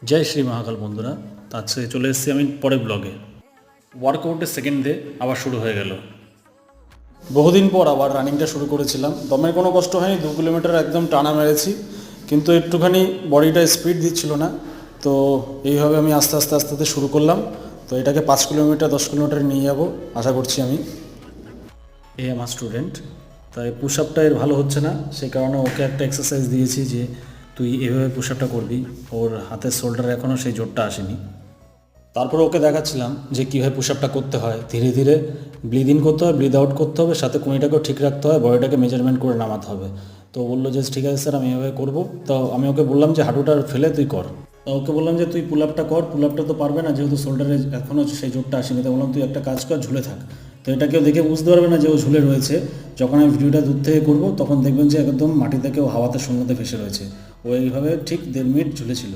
জয় শ্রী মহাকাল বন্ধুরা, আজকে চলে এসেছি আমি পরের ব্লগে। ওয়ার্কআউটের সেকেন্ড ডে আবার শুরু হয়ে গেল। বহুদিন পর আবার রানিংটা শুরু করেছিলাম। দমের কোনো কষ্ট হয়নি, 2 কিলোমিটার একদম টানা মেরেছি, কিন্তু একটুখানি বডিটা স্পিড দিচ্ছিল না। তো এইভাবে আমি আস্তে আস্তে আস্তে আস্তে শুরু করলাম। তো এটাকে 5 কিলোমিটার 10 কিলোমিটার নিয়ে যাব আশা করছি আমি। এই আমার স্টুডেন্ট, তাই পুশ আপটা এর ভালো হচ্ছে না, সেই কারণে ওকে একটা এক্সারসাইজ দিয়েছি যে তুই এভাবে পুশ আপটা করবি। ওর হাতের শোল্ডারে এখনও সেই জোরটা আসেনি। তারপর ওকে দেখাচ্ছিলাম যে কীভাবে পুশ আপটা করতে হয়। ধীরে ধীরে ব্রিথ ইন করতে হবে, ব্রিথ আউট করতে হবে, সাথে কুঁড়িটাকেও ঠিক রাখতে হয়, বডিটাকে মেজারমেন্ট করে নামাতে হবে। তো বললো যে ঠিক আছে স্যার, আমি এভাবে করবো। তো আমি ওকে বললাম যে হাঁটুটা ফেলে তুই কর। তো ওকে বললাম যে তুই পুল আপটা কর। পুল আপটা তো পারবে না, যেহেতু শোল্ডারে এখনও সেই জোরটা আসেনি। তো বললাম তুই একটা কাজ কর, ঝুলে থাক। তো এটা কেউ দেখে বুঝতে পারবে না যে ও ঝুলে রয়েছে। যখন আমি ভিডিওটা দূর থেকে করবো তখন দেখবেন যে একদম মাটি থেকে ও হাওয়াতে শূন্যতে ভেসে রয়েছে। ও এইভাবে ঠিক 1.5 মিনিট ঝুলেছিল।